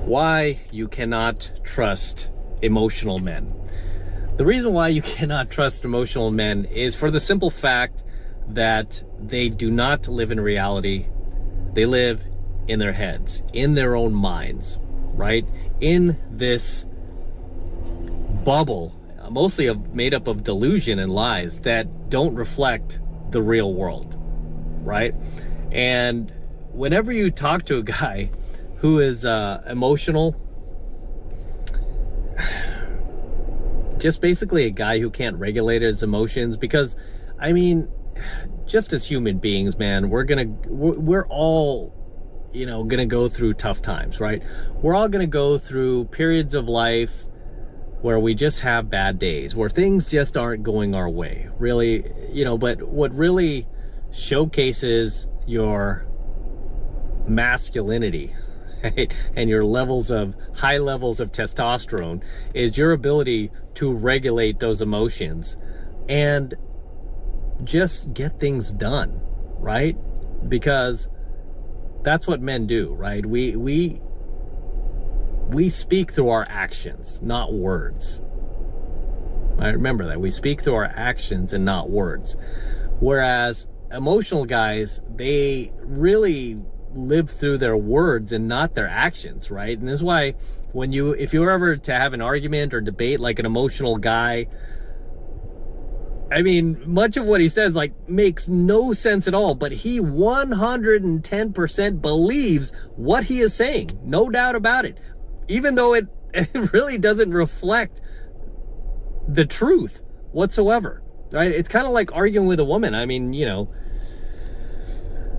Why you cannot trust emotional men. The reason why you cannot trust emotional men is for the simple fact that they do not live in reality. They live in their heads, in their own minds, right? In this bubble, mostly made up of delusion and lies that don't reflect the real world, right? And whenever you talk to a guy who is emotional, just basically a guy who can't regulate his emotions, because I mean, just as human beings, man, we're all, gonna go through tough times, right? We're all gonna go through periods of life where we just have bad days, where things just aren't going our way, really, but what really showcases your masculinity, right, and your high levels of testosterone is your ability to regulate those emotions and just get things done, right? Because that's what men do, right? We speak through our actions, not words. I remember that. We speak through our actions and not words. Whereas emotional guys, they really live through their words and not their actions, right? And this is why if you're ever to have an argument or debate like an emotional guy, I mean, much of what he says makes no sense at all, but he 110% believes what he is saying, no doubt about it, even though it really doesn't reflect the truth whatsoever, right? It's kind of like arguing with a woman. I mean,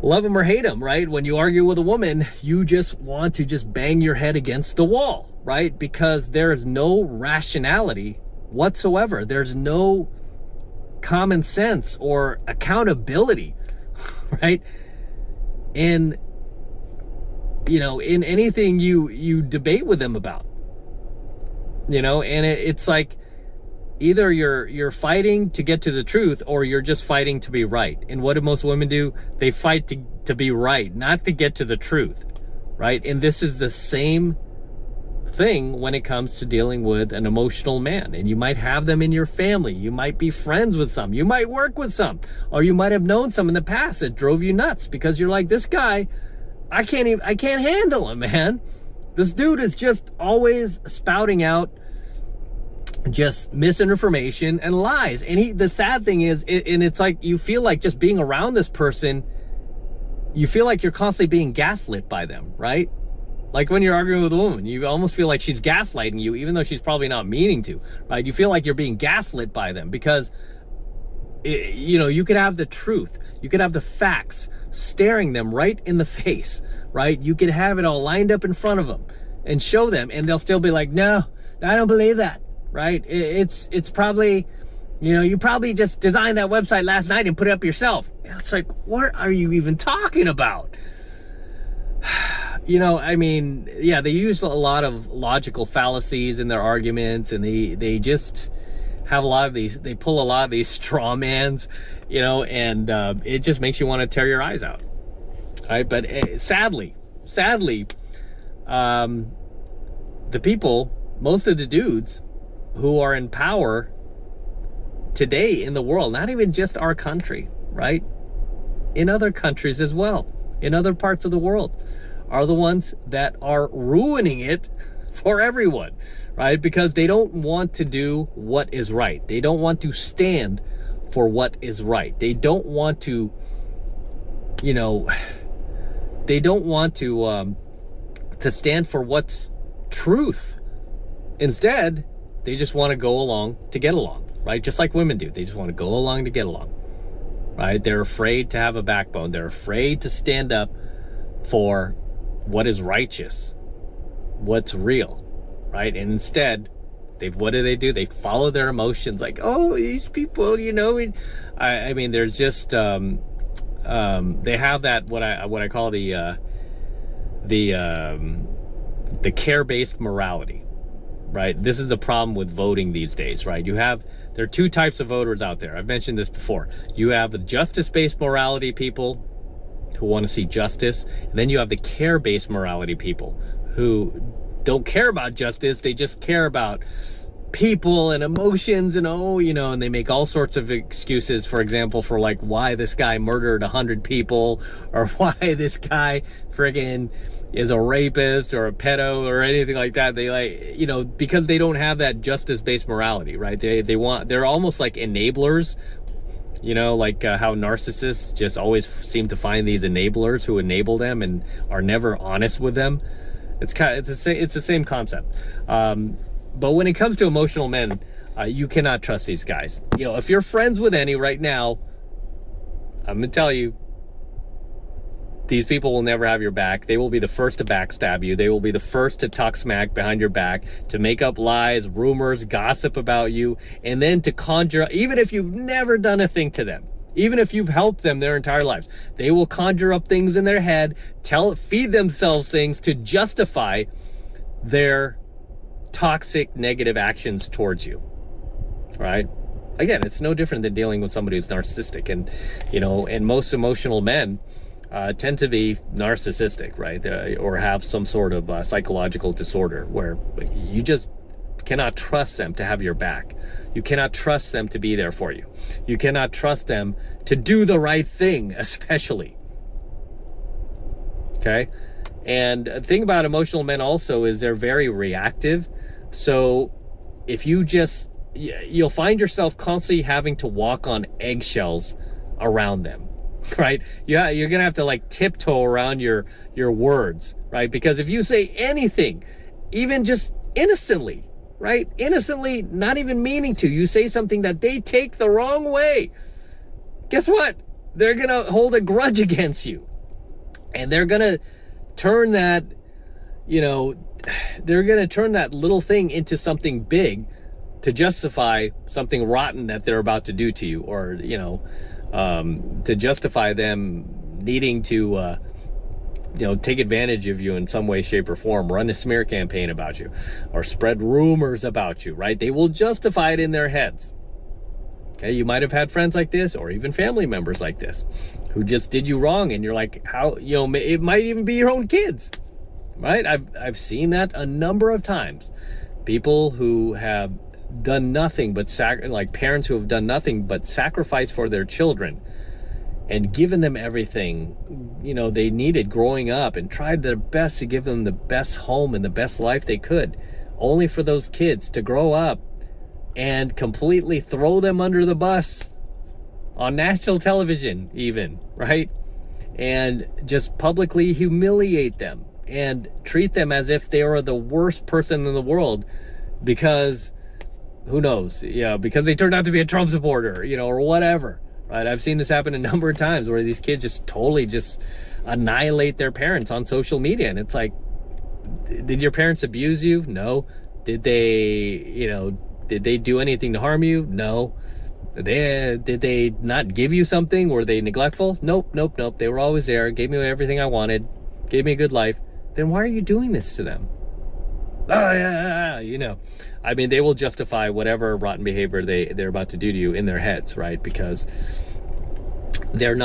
love him or hate him, right? When you argue with a woman, you just want to just bang your head against the wall, right? Because there's no rationality whatsoever. There's no common sense or accountability, right? In anything you debate with them about, and it's like either you're fighting to get to the truth or you're just fighting to be right. And what do most women do? They fight to be right, not to get to the truth, right? And this is the same thing when it comes to dealing with an emotional man. And you might have them in your family. You might be friends with some. You might work with some. Or you might have known some in the past that drove you nuts because you're like, this guy, I can't handle him, man. This dude is just always spouting out just misinformation and lies. And the sad thing is, and it's like you feel like just being around this person, you feel like you're constantly being gaslit by them, right? Like when you're arguing with a woman, you almost feel like she's gaslighting you, even though she's probably not meaning to, right? You feel like you're being gaslit by them because, you could have the truth, you could have the facts staring them right in the face, right? You could have it all lined up in front of them and show them, and they'll still be like, no, I don't believe that. Right? It's probably, you probably just designed that website last night and put it up yourself. It's like, what are you even talking about? I mean, yeah, they use a lot of logical fallacies in their arguments, and they just have they pull a lot of these straw mans, and it just makes you want to tear your eyes out. Right? But sadly, the people, most of the dudes who are in power today in the world, not even just our country, right? In other countries as well, in other parts of the world, are the ones that are ruining it for everyone, right? Because they don't want to do what is right. They don't want to stand for what is right. They don't want to, they don't want to stand for what's truth. Instead, they just want to go along to get along, right? Just like women do. They just want to go along to get along, right? They're afraid to have a backbone. They're afraid to stand up for what is righteous, what's real, right? And instead, what do? They follow their emotions, like, oh, these people, I mean, there's just, they have that, what I call the care-based morality. Right? This is a problem with voting these days, right? There are two types of voters out there. I've mentioned this before. You have the justice-based morality people who want to see justice, and then you have the care-based morality people who don't care about justice. They just care about people and emotions and and they make all sorts of excuses, for example, for like why this guy murdered 100 people, or why this guy friggin' is a rapist or a pedo or anything like that. They because they don't have that justice-based morality, right? They're almost like enablers, like how narcissists just always seem to find these enablers who enable them and are never honest with them. It's the same concept. But when it comes to emotional men, you cannot trust these guys. If you're friends with any right now, I'm gonna tell you, these people will never have your back. They will be the first to backstab you. They will be the first to talk smack behind your back, to make up lies, rumors, gossip about you, and then to conjure, even if you've never done a thing to them, even if you've helped them their entire lives, they will conjure up things in their head, feed themselves things to justify their toxic, negative actions towards you, right? Again, it's no different than dealing with somebody who's narcissistic, and most emotional men tend to be narcissistic, right? Or have some sort of psychological disorder where you just cannot trust them to have your back. You cannot trust them to be there for you. You cannot trust them to do the right thing, especially. Okay? And the thing about emotional men also is they're very reactive. So if you'll find yourself constantly having to walk on eggshells around them, right? Yeah, you're gonna have to like tiptoe around your words, right? Because if you say anything, even just innocently, right? Innocently, not even meaning to, you say something that they take the wrong way, guess what? They're gonna hold a grudge against you. And they're gonna turn that, they're gonna turn that little thing into something big to justify something rotten that they're about to do to you, or, to justify them needing to, take advantage of you in some way, shape, or form, run a smear campaign about you, or spread rumors about you, right? They will justify it in their heads. Okay, you might have had friends like this, or even family members like this, who just did you wrong, and you're like, how, it might even be your own kids, right? I've seen that a number of times. People who have done nothing but parents who have done nothing but sacrifice for their children and given them everything they needed growing up, and tried their best to give them the best home and the best life they could, only for those kids to grow up and completely throw them under the bus on national television even, right? And just publicly humiliate them and treat them as if they were the worst person in the world because, who knows, because they turned out to be a Trump supporter, or whatever, right? I've seen this happen a number of times where these kids just totally just annihilate their parents on social media. And it's like, did your parents abuse you? No. Did they do anything to harm you? No. Did they not give you something? Were they neglectful? Nope. They were always there, gave me everything I wanted, gave me a good life. Then why are you doing this to them? I mean, they will justify whatever rotten behavior they're about to do to you in their heads, right? Because their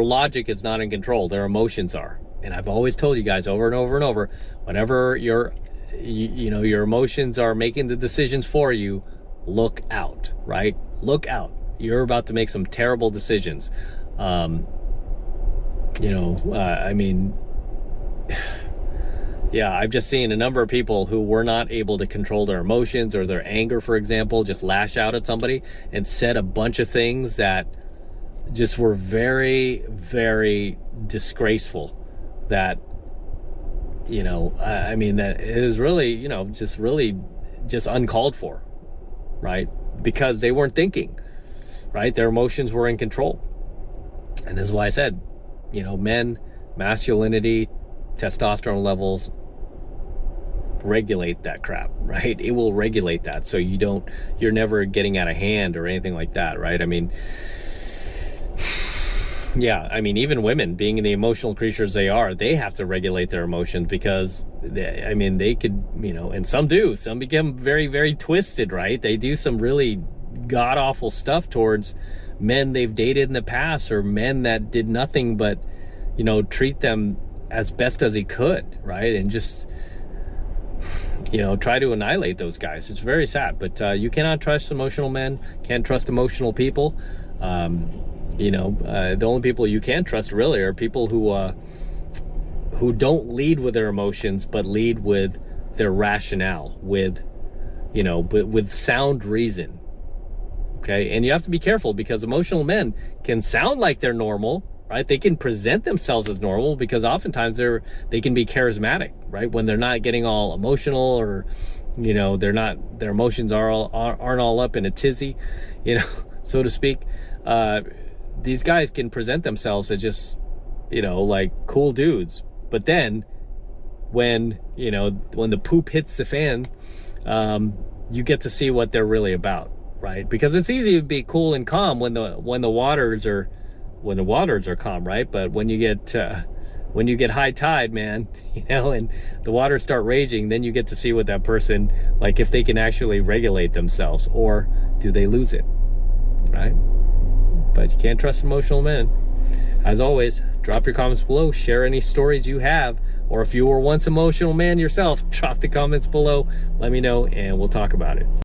logic is not in control. Their emotions are. And I've always told you guys over and over and over, whenever your emotions are making the decisions for you, look out, right? Look out. You're about to make some terrible decisions. Yeah, I've just seen a number of people who were not able to control their emotions or their anger, for example, just lash out at somebody and said a bunch of things that just were very, very disgraceful. That, that is really, just uncalled for, right? Because they weren't thinking, right? Their emotions were in control. And this is why I said, men, masculinity, testosterone levels, regulate that crap, right? It will regulate that, so you're never getting out of hand or anything like that, right? Even women, being the emotional creatures they are, they have to regulate their emotions, because they could, and some become very, very twisted, right? They do some really god-awful stuff towards men they've dated in the past, or men that did nothing but, treat them as best as he could, right? And just try to annihilate those guys. It's very sad, but you cannot trust emotional men, can't trust emotional people. The only people you can trust really are people who don't lead with their emotions, but lead with their rationale, with sound reason. Okay, and you have to be careful, because emotional men can sound like they're normal, right? They can present themselves as normal because oftentimes they can be charismatic, right? When they're not getting all emotional, or their emotions aren't all up in a tizzy, so to speak. These guys can present themselves as just like cool dudes, but then when the poop hits the fan, you get to see what they're really about, right? Because it's easy to be cool and calm when the waters are calm, right? But when you get high tide, man, and the waters start raging, then you get to see what that person, like, if they can actually regulate themselves, or do they lose it, right? But you can't trust emotional men. As always, drop your comments below, share any stories you have, or if you were once an emotional man yourself, drop the comments below, let me know, and we'll talk about it.